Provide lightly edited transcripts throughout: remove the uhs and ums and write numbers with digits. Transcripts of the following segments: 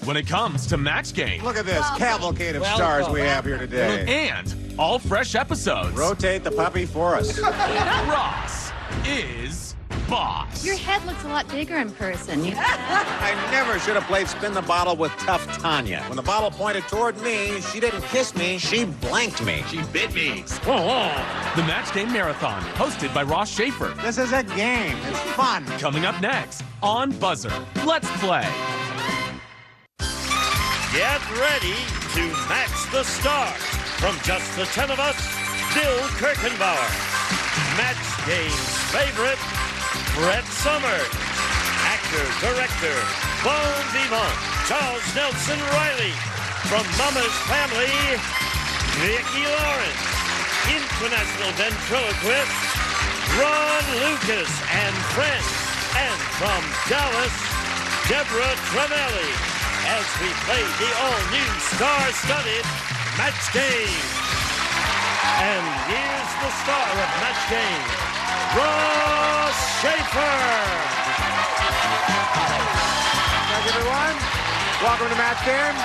when it comes to Match Game. Look at this cavalcade of stars we have here today. And all fresh episodes. Rotate the puppy for us. Ross is boss. Your head looks a lot bigger in person. I never should have played spin the bottle with tough Tanya. When the bottle pointed toward me, she didn't kiss me, she blanked me. She bit me. The Match Game Marathon, hosted by Ross Schaefer. This is a game. It's fun. Coming up next on Buzzer. Let's play. Get ready to match the stars. From just the 10 of us, Bill Kirchenbauer. Match Game's favorite, Brett Somers. Actor, director, Bon Vivant, Charles Nelson Riley. From Mama's Family, Vicki Lawrence. International ventriloquist, Ron Lucas and friends. And from Dallas, Deborah Tremelli. As we play the all-new star-studded Match Game. And here's the star of Match Game, Ross Schaefer. Thank you, everyone. Welcome to Match Game.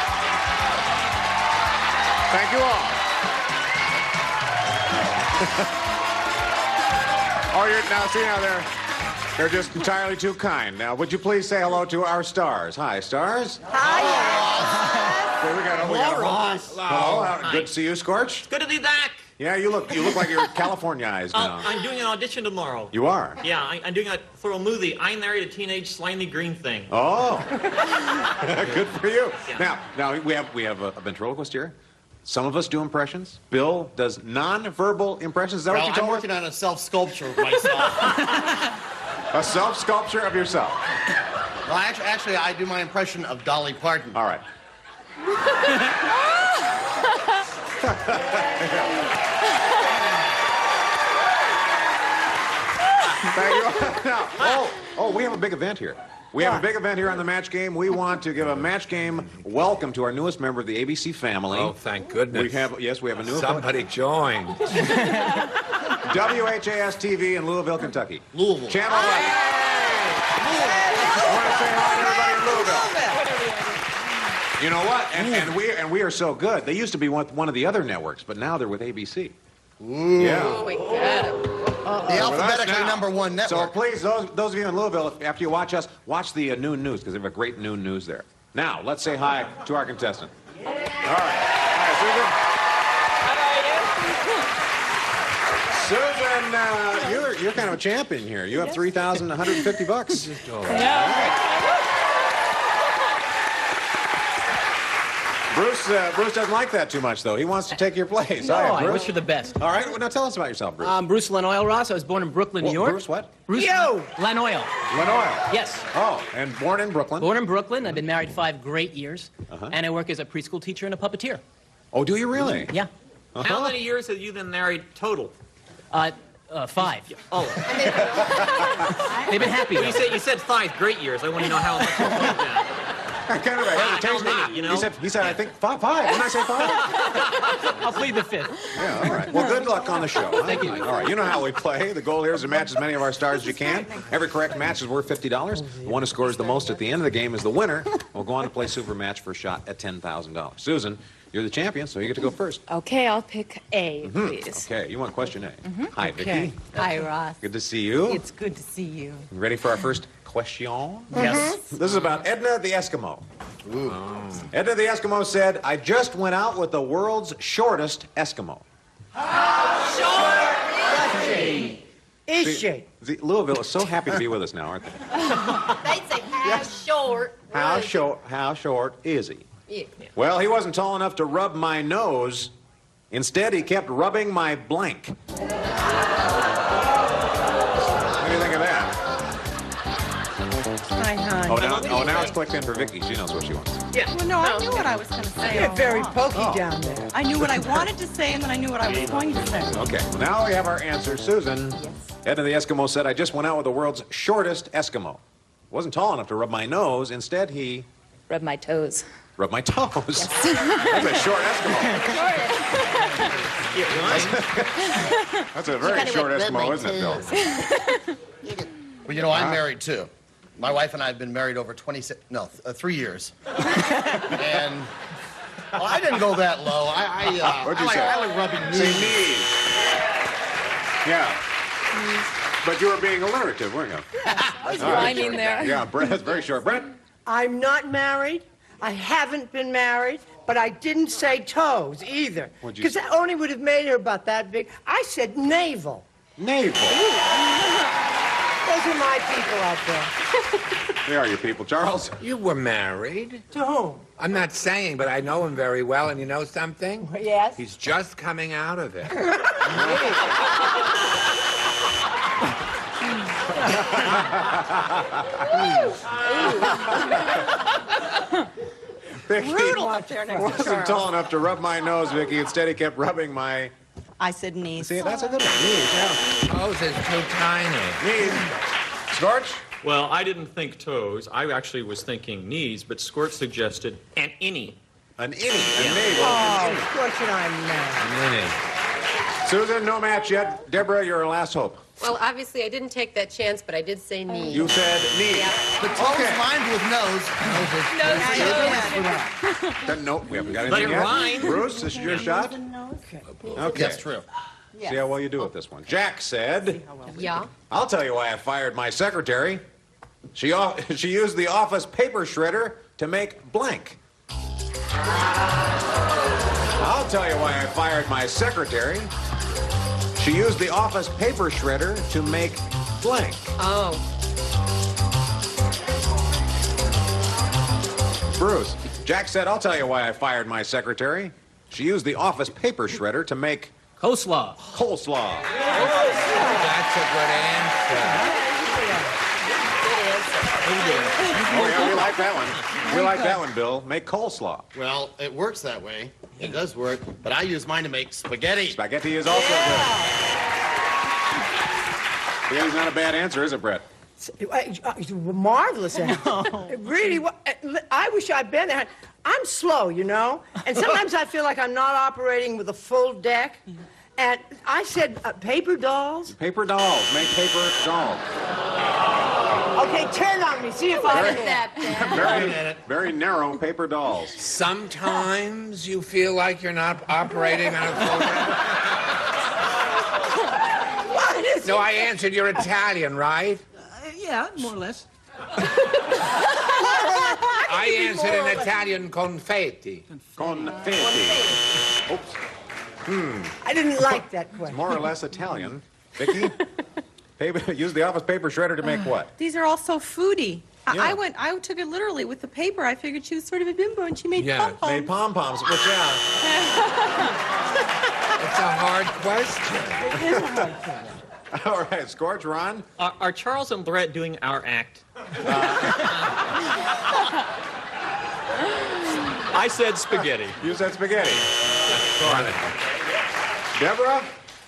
Thank you all. They're just entirely too kind. Now, would you please say hello to our stars? Hi, stars. Hi. Okay, we got Ross. Hello. Good to see you, Scorch. Good to be back. Yeah, you look like you're Californiaized now. I'm doing an audition tomorrow. You are? Yeah, I'm doing it for a movie. I Married a Teenage Slimy Green Thing. Oh, good for you. Yeah. Now we have a ventriloquist here. Some of us do impressions. Bill does non-verbal impressions. Is that what you told I'm working on a self-sculpture of myself. A self-sculpture of yourself. Well, actually, I do my impression of Dolly Parton. All right. Thank you. Now, we have a big event here. We have a big event here on the Match Game. We want to give a Match Game welcome to our newest member of the ABC family. Oh, thank goodness. We have a new Somebody joined. WHAS TV in Louisville, Kentucky. Louisville. Channel 11. I want to say hi to everybody in Louisville. You know what? And we are so good. They used to be one of the other networks, but now they're with ABC. Ooh. Yeah. Oh, we got him. The alphabetically #1 network. So please, those of you in Louisville, after you watch us, watch the noon news, because they have a great noon news there. Now, let's say hi to our contestant. All right. Hi, Susan. Susan, you're kind of a champion here. You have $3,150. Bruce doesn't like that too much, though. He wants to take your place. No, Hi, I Bruce. wish you the best. All right, well, now tell us about yourself, Bruce. Bruce Lanoil Ross. I was born in Brooklyn, New York. Bruce what? Bruce Lanoil. Lanoil. Yes. Oh, and born in Brooklyn. Born in Brooklyn. I've been married 5 great years. And I work as a preschool teacher and a puppeteer. Oh, do you really? Yeah. How many years have you been married total? 5. Oh. They've been happy. Well, you said 5 great years. I want to know how much you've lived down. Kind of not, you know? He said, I think 5. Didn't I say 5? I'll plead the 5th. Yeah, all right. Well, good luck on the show. Thank you. All right, you know how we play. The goal here is to match as many of our stars as you can. Every correct match is worth $50. The one who scores the most at the end of the game is the winner. We'll go on to play Super Match for a shot at $10,000. Susan, you're the champion, so you get to go first. Okay, I'll pick A, please. Okay, you want question A. Hi, Vicki. Hi, Ross. Good to see you. It's good to see you. Ready for our first question? Yes. This is about Edna the Eskimo. Edna the Eskimo said, I just went out with the world's shortest Eskimo. Is she? Louisville is so happy to be with us now, aren't they? They say, how short? How short is he? Yeah. Well, he wasn't tall enough to rub my nose. Instead, he kept rubbing my blank. What do you think of that? Hi, hon. Now it's clicked in for Vicki. She knows what she wants. Well, no, I knew what I was going to say. You're very pokey down there. I knew what I wanted to say, and then I knew what I was going to say. Okay, well, now we have our answer. Susan. Yes. Edna the Eskimo said, I just went out with the world's shortest Eskimo. Wasn't tall enough to rub my nose. Instead, he... Rub my toes. Rub my toes? Yes. That's a short Eskimo. That's a very short Eskimo, isn't it, Bill? Well, you know, I'm married, too. My wife and I have been married over 3 years. And well, I didn't go that low. What'd you say? I like rubbing knees. Say knees. Yeah. But you were being alliterative, weren't you? I was rhyming there. Yeah, Brett, that's very short. Brett? I'm not married. I haven't been married, but I didn't say toes either. What'd you Because say? that only would have made her about that big. I said navel. Navel. Those are my people out there. They are your people. Charles? You were married. To whom? I'm not saying, but I know him very well, and you know something? Yes? He's just coming out of it. Vicky Brutal out there next to wasn't Charles. tall enough to rub my nose, Vicky. Instead, he kept rubbing my... I said knees. See, that's a good one. Knees, yeah. Toes is too tiny. Knees. Scorch? Well, I didn't think toes. I actually was thinking knees, but Squirt suggested an innie. An innie. A navel. Oh, of course I'm married. Susan, no match yet. Deborah, you're our last hope. Well, obviously, I didn't take that chance, but I did say knees. You said knees. The toes rhymed with nose. Nope, we haven't got Let anything it yet. rhyme. Bruce, this is your shot? Okay. Yes, true. See how well you do with this one. Jack said, Yeah. I'll tell you why I fired my secretary. She used the office paper shredder to make blank. I'll tell you why I fired my secretary. She used the office paper shredder to make blank. Oh. Bruce, Jack said, I'll tell you why I fired my secretary. She used the office paper shredder to make Coleslaw. coleslaw. That's a good answer. Oh, yeah, we like that one. We like that one, Bill. Make coleslaw. Well, it works that way. It does work. But I use mine to make spaghetti. Spaghetti is also good. Spaghetti's not a bad answer, is it, Brett? Marvelous. It really, I wish I'd been there. I'm slow, you know, and sometimes I feel like I'm not operating with a full deck. And I said paper dolls. Paper dolls. Make paper dolls. Okay, turn on me. See if I can. Very narrow paper dolls. Sometimes you feel like you're not operating on a full deck. What is No, I answered you're Italian, right? Yeah, more or less. I answered in Italian confetti. Confetti. Oops. I didn't like that question. More or less Italian. Vicky? Use the office paper shredder to make what? These are all so foodie. Yeah. I took it literally with the paper. I figured she was sort of a bimbo and she made Yeah, pom-poms. Made pom-poms, which, yeah. It's a hard question. All right, Scorch, Ron? Are Charles and Brett doing our act? I said spaghetti. You said spaghetti. Deborah?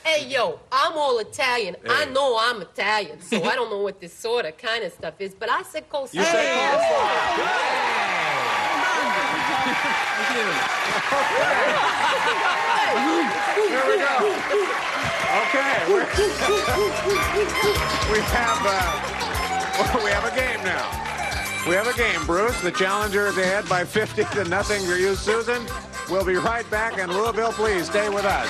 Hey, yo, I'm all Italian. I know I'm Italian, so I don't know what this sort of kind of stuff is, but I said coleslaw. You said coleslaw. There we go. Okay, we have a game now. We have a game, Bruce. The challenger is ahead by 50-0 for you, Susan. We'll be right back, and Louisville, please stay with us.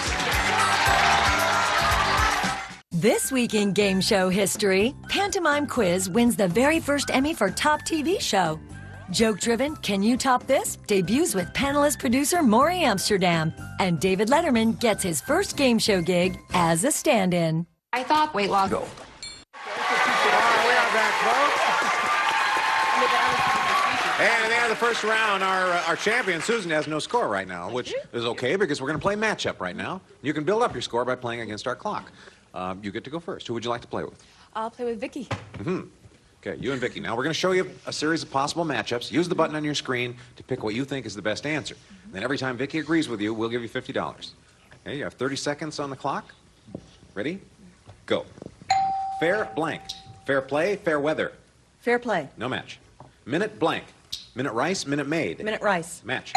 This week in game show history, Pantomime Quiz wins the very first Emmy for Top TV Show. Joke-driven Can You Top This debuts with panelist producer Maury Amsterdam, and David Letterman gets his first game show gig as a stand-in. I thought weight loss. All right, we are back, folks. And at the end of the first round, our champion, Susan, has no score right now, which is okay because we're going to play matchup right now. You can build up your score by playing against our clock. You get to go first. Who would you like to play with? I'll play with Vicky. Okay, you and Vicky. Now, we're going to show you a series of possible matchups. Use the button on your screen to pick what you think is the best answer. Then every time Vicky agrees with you, we'll give you $50. Okay, you have 30 seconds on the clock. Ready? Go. Fair blank. Fair play, fair weather. Fair play. No match. Minute blank. Minute rice, minute maid. Minute rice. Match.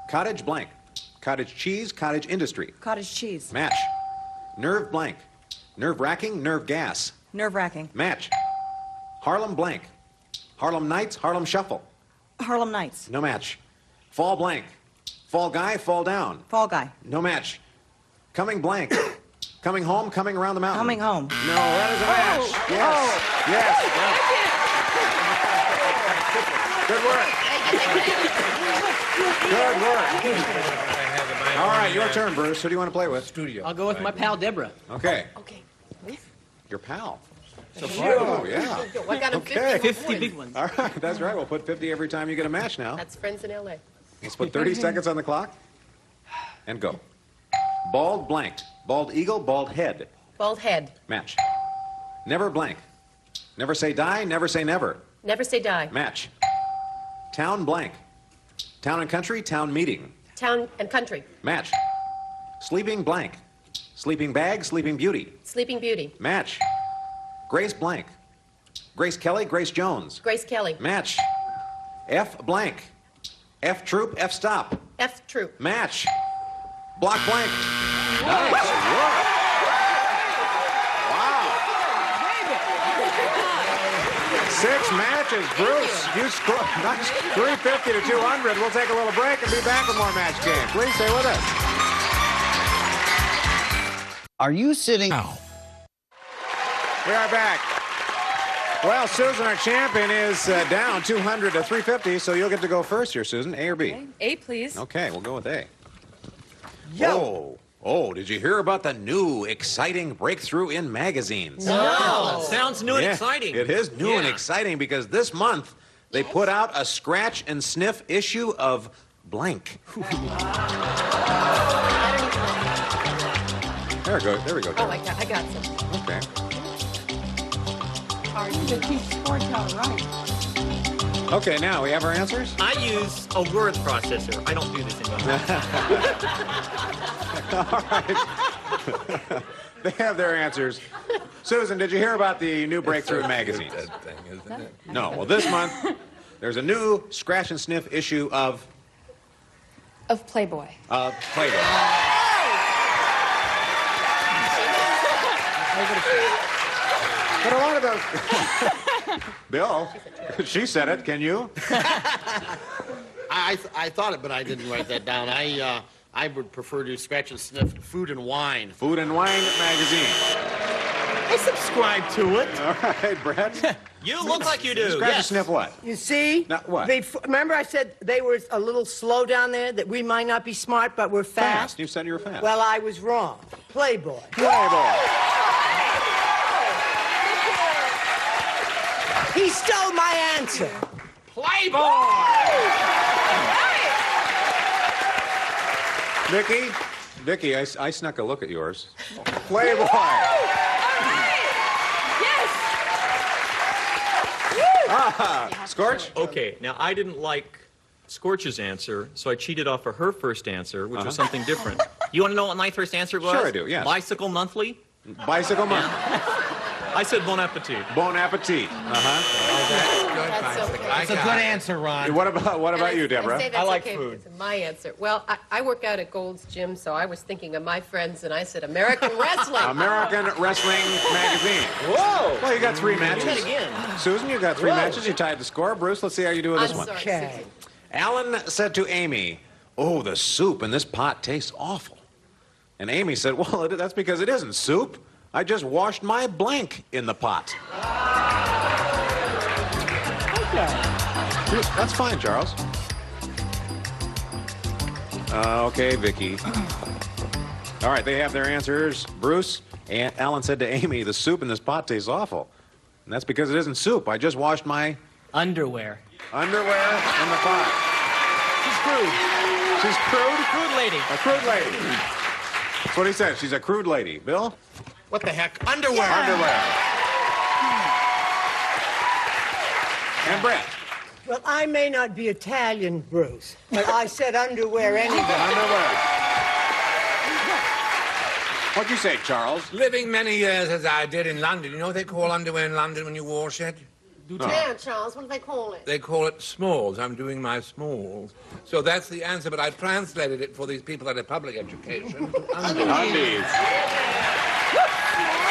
Cottage blank. Cottage cheese, cottage industry. Cottage cheese. Match. Nerve blank. Nerve-wracking, nerve gas. Nerve-wracking. Match. Harlem blank. Harlem Nights, Harlem Shuffle. Harlem Nights. No match. Fall blank. Fall guy, fall down. Fall Guy. No match. Coming blank. Coming home, coming around the mountain. Coming Home. No, that is a match. Yes. Yes. Good work. Good work. All right, your turn, Bruce. Who do you want to play with? Studio. I'll go with my pal Deborah. Okay. Okay. Your pal. So Oh, yeah. I got him Okay. 50 big ones. All right, that's right. We'll put 50 every time you get a match now. That's friends in L.A. Let's put 30 seconds on the clock. And go. Bald blank. Bald eagle, bald head. Bald head. Match. Never blank. Never say die, never say never. Never say die. Match. Town blank. Town and country, town meeting. Town and country. Match. Sleeping blank. Sleeping bag, sleeping beauty. Sleeping Beauty. Match. Grace blank. Grace Kelly, Grace Jones. Grace Kelly. Match. F blank. F troop, F stop. F Troop. Match. Block blank. Nice work. Wow. 6 matches, Bruce. You scored nice 350 to 200. We'll take a little break and be back with more match game. Please stay with us. Are you sitting? Ow. We are back. Well, Susan, our champion, is down 200 to 350, so you'll get to go first here, Susan. A or B? Okay. A, please. Okay, we'll go with A. Oh, did you hear about the new exciting breakthrough in magazines? No. Sounds new and Yeah, exciting. It is new and exciting because this month they put out a scratch and sniff issue of blank. There we go. There we go. Oh, I got some. Okay. To keep score count right. Okay, now we have our answers? I use a word processor. I don't do this anymore. All right. They have their answers. Susan, did you hear about the new breakthrough in magazines? Thing, isn't it? No. Well, this month there's a new scratch and sniff issue of Playboy. Playboy. But a lot of those... Bill, she said it. Can you? I thought it, but I didn't write that down. I would prefer to scratch and sniff Food and Wine. Food and Wine magazine. I subscribe to it. All right, Brett. You look like you do. Scratch and Yes. sniff what? You see? Now, what? Remember I said they were a little slow down there, that we might not be smart, but we're fast? You said you were fast. Well, I was wrong. Playboy. Playboy. He stole my answer. Playboy! Vicky, I snuck a look at yours. Playboy. Scorch? Okay, now I didn't like Scorch's answer, so I cheated off of her first answer, which was something different. You want to know what my first answer was? Sure I do, yes. Bicycle Monthly? Bicycle month. I said Bon Appetit. Bon appetit. That's a good answer, Ron. What about you, Deborah? I say that's okay because of my answer. Well, I work out at Gold's Gym, so I was thinking of my friends, and I said American Wrestling. American Wrestling Magazine. Whoa! Well, you got 3 matches. Do that again. Susan, you got 3 matches. You tied the score. Bruce, let's see how you do with this I'm one. sorry, Okay. Susan. Alan said to Amy, "Oh, the soup in this pot tastes awful." And Amy said, "Well, that's because it isn't soup. I just washed my blank in the pot." Okay. That's fine, Charles. Okay, Vicky. All right, they have their answers. Bruce, and Alan said to Amy, "The soup in this pot tastes awful." And that's because it isn't soup. I just washed my Underwear. underwear in the pot. She's crude. She's crude? Crude lady. A crude lady. That's what he said. She's a crude lady. Bill? What the heck? Underwear. Underwear. And Brett? Well, I may not be Italian, Bruce, but I said underwear anyway. Underwear. What'd you say, Charles? Living many years as I did in London, you know what they call underwear in London when you wash it? Yeah, Charles, what do they call it? They call it smalls. I'm doing my smalls. So that's the answer, but I translated it for these people that have public education. Undies.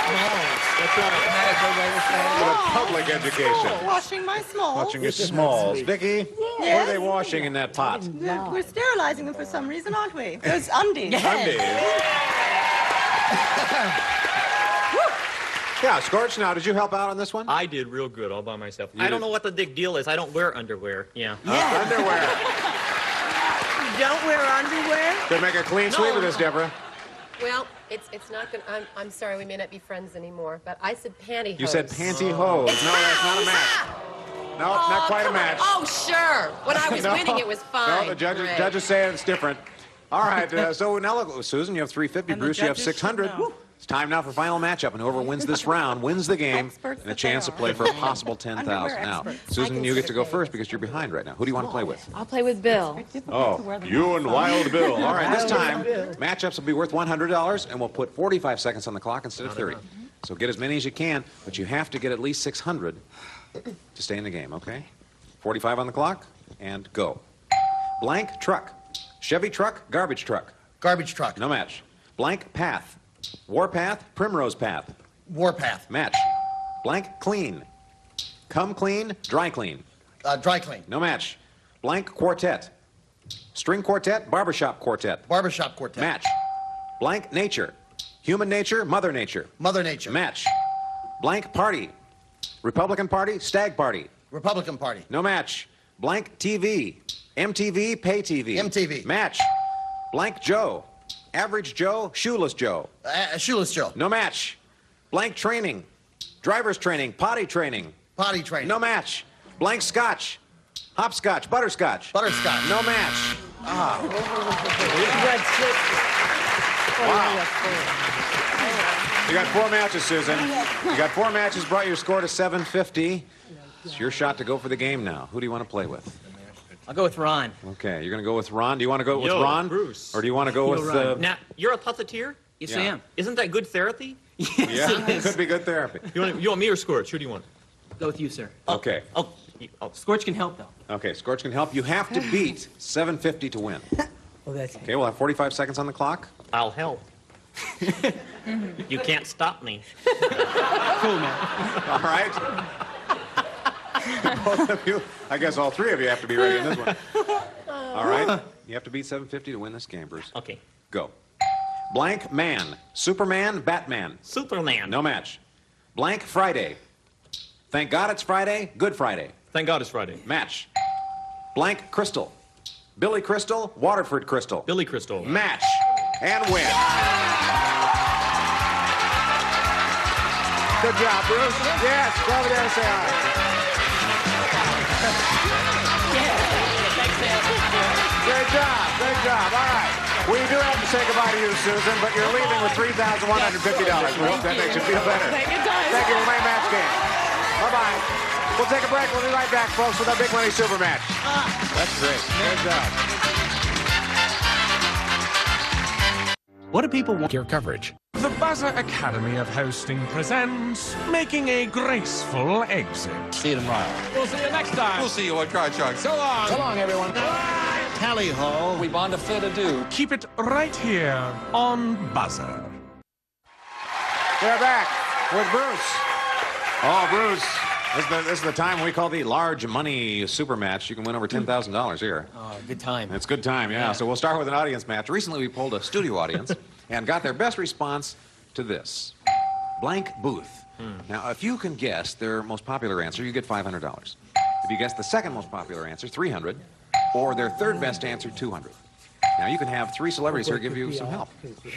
Smalls. That's right. Public education. Washing my smalls. Watching your smalls. Vicky, what are they washing in that pot? We're sterilizing them for some reason, aren't we? Those undies. Undies. Yeah, Scorch, now, did you help out on this one? I did real good all by myself. I don't know what the big deal is. I don't wear underwear. Yeah. Underwear. You don't wear underwear? Could make a clean sweep of this, Deborah. Well, it's not good. I'm sorry, we may not be friends anymore, but I said pantyhose. You said pantyhose. No, that's not a match. No, not quite a match. Oh, sure. When I was winning, it was fine. No, the judges say it's different. All right, so now look, Susan, you have 350. Bruce, you have 600. It's time now for final matchup, and whoever wins this round wins the game and a chance to play for a possible 10,000. Now, Susan, you get to go first because you're behind right now. Who do you want to play with? I'll play with Bill. Oh, you and Wild Bill. All right, this time, matchups will be worth $100, and we'll put 45 seconds on the clock instead of 30. So get as many as you can, but you have to get at least 600 to stay in the game, okay? 45 on the clock, and go. Blank truck. Chevy truck, garbage truck. Garbage truck. No match. Blank path. Warpath, Primrose Path. Warpath. Match. Blank clean. Come clean, dry clean. Dry clean. No match. Blank quartet. String quartet, barbershop quartet. Barbershop quartet. Match. Blank nature. Human nature, mother nature. Mother nature. Match. Blank party. Republican Party, stag party. Republican Party. No match. Blank TV. MTV, pay TV. MTV. Match. Blank Joe. Average Joe, shoeless Joe. Shoeless Joe. No match. Blank training. Driver's training, potty training. Potty training. No match. Blank scotch. Hopscotch, butterscotch. Butterscotch. No match. Ah. Wow. You got 4 matches, Susan. You got 4 matches, brought your score to 750. It's your shot to go for the game now. Who do you want to play with? I'll go with Ron. Okay, you're going to go with Ron. Do you want to go with Ron? Bruce. Or do you want to go with... Now, you're a puppeteer? Yes, I am. Isn't that good therapy? Yeah, it could be good therapy. You want me or Scorch? Who do you want? Go with you, sir. Okay. Oh, Scorch can help, though. Okay, Scorch can help. You have to beat 750 to win. Oh, that's Okay, we'll have 45 seconds on the clock. I'll help. You can't stop me. Cool, man. All right. Both of you, I guess all 3 of you have to be ready in this one. All right. You have to beat 750 to win this game, Bruce. Okay. Go. Blank man. Superman, Batman. Superman. No match. Blank Friday. Thank God it's Friday. Good Friday. Thank God it's Friday. Match. Blank Crystal. Billy Crystal, Waterford Crystal. Billy Crystal. Match. And win. Good job, Bruce. Yes, go over there and say hi. Great job, great job. All right. We do have to say goodbye to you, Susan, but you're leaving with $3,150. We hope that makes you feel better. Thank you, guys. Thank you for my match game. Bye-bye. We'll take a break. We'll be right back, folks, with our Big Money Super Match. That's great. Good job. What do people want? Your coverage. The Buzzer Academy of Hosting presents Making a Graceful Exit. See you tomorrow. We'll see you next time. We'll see you on Try Shark. So long. So long, everyone. Tally ho. We bond a fair to do. Keep it right here on Buzzer. We're back with Bruce. Oh, Bruce. This is the time we call the large money super match. You can win over $10,000 here. Oh, good time. It's good time, yeah. So we'll start with an audience match. Recently, we polled a studio audience and got their best response to this. Blank booth. Now, if you can guess their most popular answer, you get $500. If you guess the second most popular answer, $300, or their third best answer, $200. Now, you can have 3 celebrities here give you some help.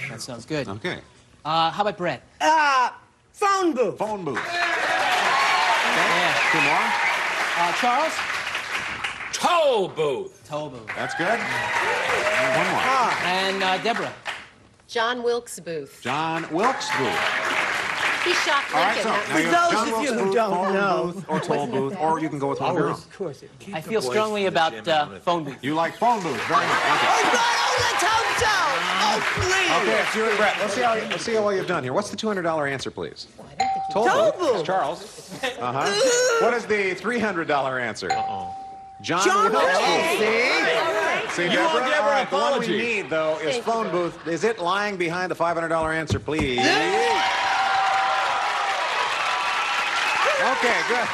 That sounds good. Okay. How about Brett? Phone booth. Phone booth. Yeah. 2 more. Charles? Toll booth. Toll booth. That's good. And 1 more. And Deborah? John Wilkes Booth. John Wilkes Booth. He shot All right, Lincoln. so now you have those John of you Wilkes who booth, don't phone know. booth, or toll booth, or you can go with one girl. Of course. I feel strongly about phone booth. You like phone booth very much. Okay. Let's hope so. Oh, please. Okay, it's you and Brett. Let's see how well you've done here. What's the $200 answer, please? Toll booth. It's Charles. What is the $300 answer? John Wilkes Booth. See, You owe Deborah All right, an the one we apology. need, though, is phone booth. Is it lying behind the $500 answer, please? Okay, good.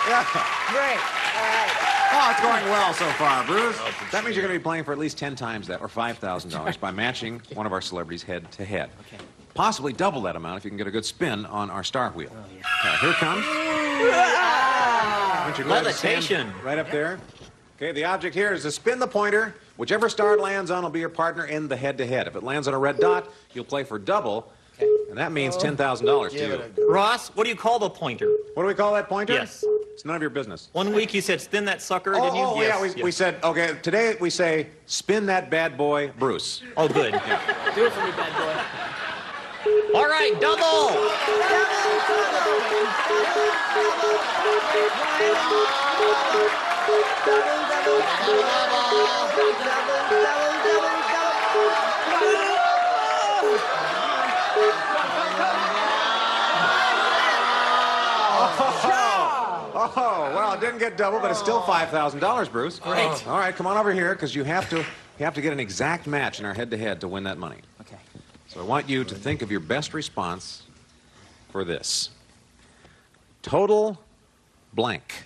Yeah. Great. All right. Oh, it's going well so far, Bruce. That means you're going to be playing for at least 10 times that, or $5,000, by matching one of our celebrities head to head. Okay. Possibly double that amount if you can get a good spin on our star wheel. Here it comes. Levitation. Right up there. Okay, the object here is to spin the pointer. Whichever star it lands on will be your partner in the head-to-head. If it lands on a red dot, you'll play for double. Okay. And that means $10,000 to you. Ross, what do you call the pointer? What do we call that pointer? Yes. It's none of your business. 1 week you said spin that sucker, didn't you? Oh, yes. yeah, we said, okay, today we say spin that bad boy, Bruce. Oh, good. Yeah. Do it for me, bad boy. All right, double! Oh, well, it didn't get double, but it's still $5,000, Bruce. Great. All right, come on over here, because you have to get an exact match in our head-to-head to win that money. Okay. So I want you to think of your best response for this. Total blank.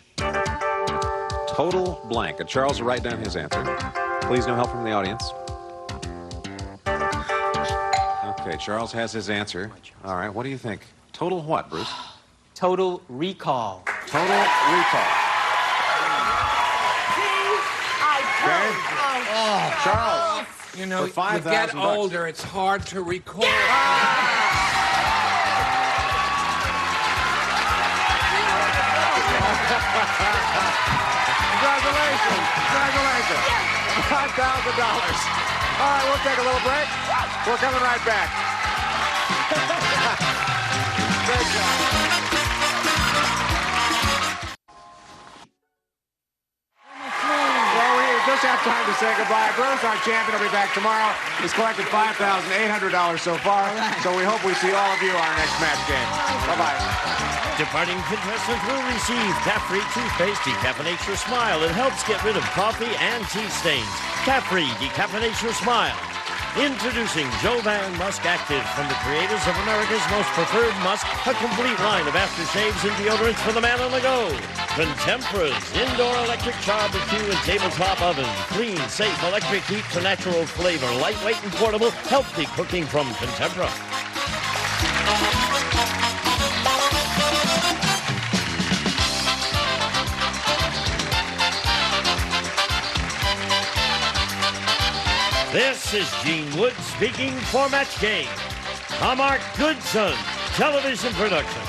Total blank. And Charles will write down his answer. Please, no help from the audience. Okay, Charles has his answer. All right, what do you think? Total what, Bruce? Total recall. Total recall. Okay. Charles. You know, For you get $5,000. older, it's hard to recall. Congratulations. Congratulations. $5,000. All right, we'll take a little break. We're coming right back. Great job. Well, we just have time to say goodbye. Bruce, our champion, will be back tomorrow. He's collected $5,800 so far, so we hope we see all of you on our next match game. Bye-bye. Departing contestants will receive cat-free toothpaste decaffeinates your smile. It helps get rid of coffee and tea stains. Cat-free decaffeinates your smile. Introducing Jovan Musk Active from the creators of America's Most Preferred Musk, a complete line of aftershaves and deodorants for the man on the go. Contempora's indoor electric barbecue and tabletop oven. Clean, safe electric heat to natural flavor. Lightweight and portable, healthy cooking from Contempora. This is Gene Wood speaking for Match Game. A Mark Goodson television production.